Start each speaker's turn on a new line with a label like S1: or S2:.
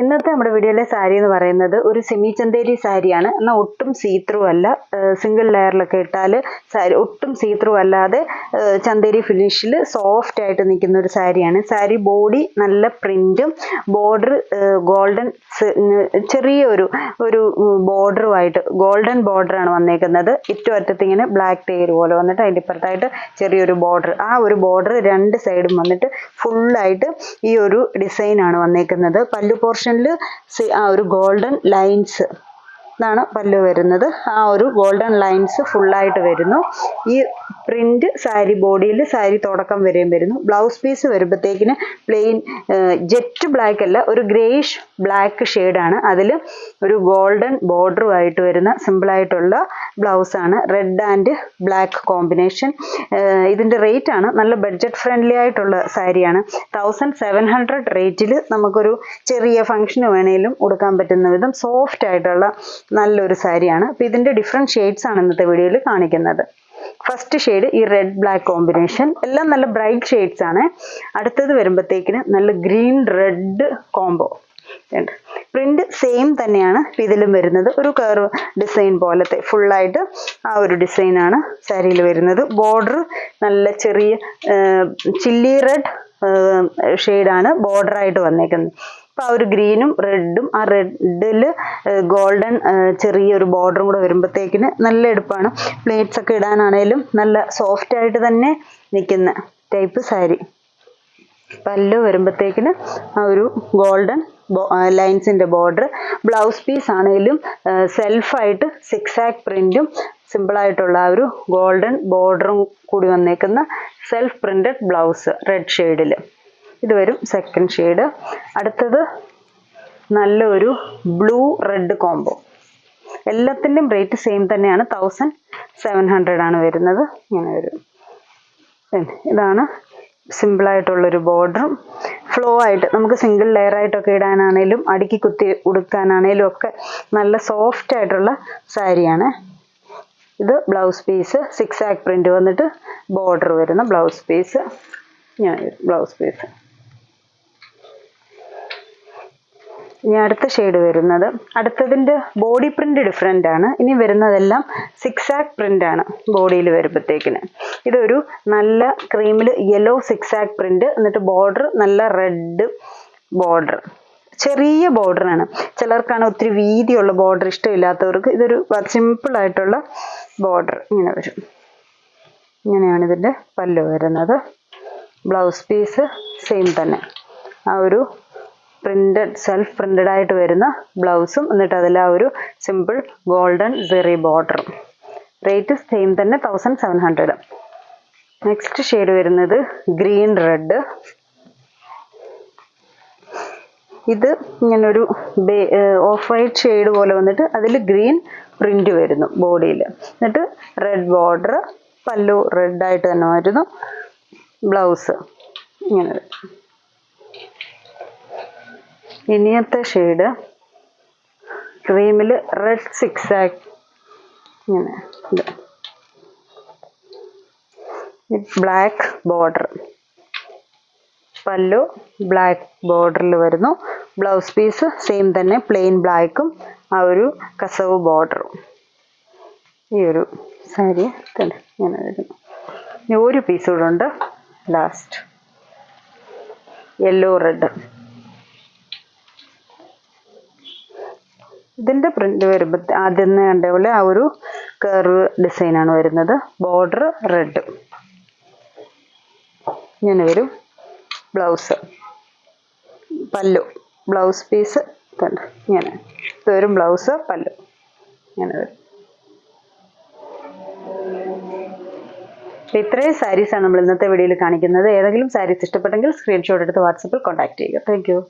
S1: ഇന്നത്തെ നമ്മുടെ വീഡിയോയിലെ സാരി എന്ന് പറയുന്നത് ഒരു സെമി ചന്തേരി സാരിയാണ്. എന്നാൽ ഒട്ടും സീത്രൂ അല്ല. സിംഗിൾ ലെയറിലൊക്കെ ഇട്ടാൽ സാരി ഒട്ടും സീത്രൂ അല്ലാതെ ചന്തേരി ഫിനിഷിൽ സോഫ്റ്റ് ആയിട്ട് നിൽക്കുന്ന ഒരു സാരിയാണ്. സാരി ബോഡി നല്ല പ്രിന്റും ബോർഡർ ഗോൾഡൻ ചെറിയൊരു ബോർഡറുമായിട്ട് ഗോൾഡൻ ബോർഡറാണ് വന്നേക്കുന്നത്. ഏറ്റവും അറ്റത്ത് ഇങ്ങനെ ബ്ലാക്ക് ടേര് പോലെ വന്നിട്ട് അതിൻ്റെ ഇപ്പുറത്തായിട്ട് ചെറിയൊരു ബോർഡർ. ആ ഒരു ബോർഡർ രണ്ട് സൈഡും വന്നിട്ട് ഫുള്ളായിട്ട് ഈ ഒരു ഡിസൈനാണ് വന്നേക്കുന്നത്. പല്ലു പോർഷൻ ആ ഒരു ഗോൾഡൻ ലൈൻസ് ഇതാണ് പല്ലു വരുന്നത്. ആ ഒരു ഗോൾഡൻ ലൈൻസ് ഫുള്ളായിട്ട് വരുന്നു. ഈ പ്രിന്റ് സാരി ബോഡിയിൽ സാരി തുടക്കം വരെയും വരുന്നു. ബ്ലൗസ് പീസ് വരുമ്പോഴത്തേക്കിന് പ്ലെയിൻ ജെറ്റ് ബ്ലാക്ക് അല്ല, ഒരു ഗ്രേഷ് ബ്ലാക്ക് ഷെയ്ഡാണ്. അതിൽ ഒരു ഗോൾഡൻ ബോർഡറുമായിട്ട് വരുന്ന സിമ്പിളായിട്ടുള്ള ബ്ലൗസാണ്. Red and black combination. ഇതിൻ്റെ റേറ്റാണ് നല്ല ബഡ്ജറ്റ് ഫ്രണ്ട്ലി ആയിട്ടുള്ള സാരിയാണ്. 1700 റേറ്റിൽ നമുക്കൊരു ചെറിയ ഫംഗ്ഷന് വേണേലും ഉടുക്കാൻ പറ്റുന്ന വിധം സോഫ്റ്റ് ആയിട്ടുള്ള നല്ലൊരു സാരിയാണ്. അപ്പോൾ ഇതിൻ്റെ ഡിഫറെൻറ്റ് ഷെയ്ഡ്സ് ആണ് ഇന്നത്തെ വീഡിയോയിൽ കാണിക്കുന്നത്. ഫസ്റ്റ് ഷെയ്ഡ് ഈ റെഡ് ബ്ലാക്ക് കോമ്പിനേഷൻ, എല്ലാം നല്ല ബ്രൈറ്റ് ഷെയ്ഡ്സ് ആണ്. അടുത്തത് വരുമ്പോഴത്തേക്കിന് നല്ല green red combo. Print same തന്നെയാണ് ഇതിലും വരുന്നത്. ഒരു കർവ് ഡിസൈൻ പോലത്തെ ഫുള്ളായിട്ട് ആ ഒരു ഡിസൈനാണ് സാരിയിൽ വരുന്നത്. ബോർഡർ നല്ല ചെറിയ ചില്ലി റെഡ് ഷെയ്ഡാണ് ബോർഡറായിട്ട് വന്നേക്കുന്നത്. അപ്പോൾ ആ ഒരു ഗ്രീനും റെഡും ആ റെഡിൽ ഗോൾഡൻ ചെറിയൊരു ബോർഡറും കൂടെ വരുമ്പോഴത്തേക്കിന് നല്ല എടുപ്പാണ്. പ്ലേറ്റ്സ് ഒക്കെ ഇടാനാണേലും നല്ല സോഫ്റ്റ് ആയിട്ട് തന്നെ നിൽക്കുന്ന ടൈപ്പ് സാരി. പല്ലു വരുമ്പോഴത്തേക്കിന് ആ ഒരു ഗോൾഡൻ ലൈൻസിൻ്റെ ബോർഡർ. ബ്ലൗസ് പീസ് ആണെങ്കിലും സെൽഫായിട്ട് സിക്സാക് പ്രിൻറ്റും സിമ്പിളായിട്ടുള്ള ആ ഒരു ഗോൾഡൻ ബോർഡറും കൂടി വന്നേക്കുന്ന സെൽഫ് പ്രിൻറ്റഡ് ബ്ലൗസ് റെഡ് ഷെയ്ഡിൽ. ഇത് വരും സെക്കൻഡ് ഷെയ്ഡ്. അടുത്തത് നല്ലൊരു ബ്ലൂ റെഡ് കോംബോ. എല്ലാത്തിൻ്റെയും റേറ്റ് സെയിം തന്നെയാണ്. 1700 ആണ് വരുന്നത്. ഇങ്ങനെ വരും. ഇതാണ് സിമ്പിളായിട്ടുള്ളൊരു ബോർഡറും ഫ്ലോ ആയിട്ട് നമുക്ക് സിംഗിൾ ലെയർ ആയിട്ടൊക്കെ ഇടാനാണേലും അടുക്കി കുത്തി ഉടുക്കാനാണേലും ഒക്കെ നല്ല സോഫ്റ്റ് ആയിട്ടുള്ള സാരിയാണ്. ഇത് ബ്ലൗസ് പീസ് സിക്സാക് പ്രിന്റ് വന്നിട്ട് ബോർഡർ വരുന്ന ബ്ലൗസ് പീസ്. Blouse piece. ഇനി അടുത്ത ഷെയ്ഡ് വരുന്നത്, അടുത്തതിൻ്റെ ബോഡി പ്രിന്റ് ഡിഫറെൻ്റ് ആണ്. ഇനി വരുന്നതെല്ലാം സിക്സാക് പ്രിന്റ് ആണ് ബോഡിയിൽ വരുമ്പോഴത്തേക്കിന്. ഇതൊരു നല്ല ക്രീമിൽ യെല്ലോ സിക്സാക് പ്രിന്റ്, എന്നിട്ട് ബോർഡർ നല്ല റെഡ് ബോർഡർ, ചെറിയ ബോർഡറാണ്. ചിലർക്കാണ് ഒത്തിരി വീതിയുള്ള ബോർഡർ ഇഷ്ടമില്ലാത്തവർക്ക് ഇതൊരു സിമ്പിളായിട്ടുള്ള ബോർഡർ ഇങ്ങനെ വരും. ഇങ്ങനെയാണ് ഇതിൻ്റെ പല്ലു വരുന്നത്. ബ്ലൗസ് പീസ് സെയിം തന്നെ, ആ ഒരു പ്രിന്റഡ് സെൽഫ് പ്രിന്റഡ് ആയിട്ട് വരുന്ന ബ്ലൗസും എന്നിട്ട് അതിൽ ആ ഒരു സിമ്പിൾ ഗോൾഡൻ സെറി ബോർഡറും. റേറ്റ് സെയിം തന്നെ 1700. നെക്സ്റ്റ് ഷെയ്ഡ് വരുന്നത് ഗ്രീൻ റെഡ്. ഇത് ഇങ്ങനൊരു ഓഫ് വൈറ്റ് ഷെയ്ഡ് പോലെ വന്നിട്ട് അതിൽ ഗ്രീൻ പ്രിന്റ് വരുന്നു ബോഡിയിൽ. എന്നിട്ട് റെഡ് ബോർഡർ, പല്ലു റെഡായിട്ട് തന്നെ വരുന്നു, ബ്ലൗസ് ഇങ്ങനെ വരും. ഇനിയത്തെ ഷെയ്ഡ് ക്രീമിൽ റെഡ് സിക്സാക് ഇങ്ങനെ, ബ്ലാക്ക് ബോർഡർ, പല്ലു ബ്ലാക്ക് ബോർഡറിൽ വരുന്നു. ബ്ലൗസ് പീസ് സെയിം തന്നെ പ്ലെയിൻ ബ്ലാക്കും ആ ഒരു കസവ് ബോർഡറും. ഈ ഒരു സാരി തന്നെ ഇങ്ങനെ വരുന്നു. ഇനി ഒരു പീസ് കൂടെ ഉണ്ട് ലാസ്റ്റ്, യെല്ലോ റെഡ്. ഇതിൻ്റെ പ്രിന്റ് വരുമ്പോൾ ആദ്യം കണ്ട പോലെ ആ ഒരു കർവ് ഡിസൈനാണ് വരുന്നത്. ബോർഡർ റെഡ് ഇങ്ങനെ വരും. ബ്ലൗസ് പല്ലു, ബ്ലൗസ് പീസ് തന്നെ ഇങ്ങനെ ഇത് വരും. ബ്ലൗസ് പല്ലു ഇങ്ങനെ വരും. ഇത്രയും സാരീസാണ് നമ്മൾ ഇന്നത്തെ വീഡിയോയിൽ കാണിക്കുന്നത്. ഏതെങ്കിലും സാരീസ് ഇഷ്ടപ്പെട്ടെങ്കിൽ സ്ക്രീൻഷോട്ട് എടുത്ത് വാട്സപ്പിൽ കോൺടാക്ട് ചെയ്യുക. Thank you.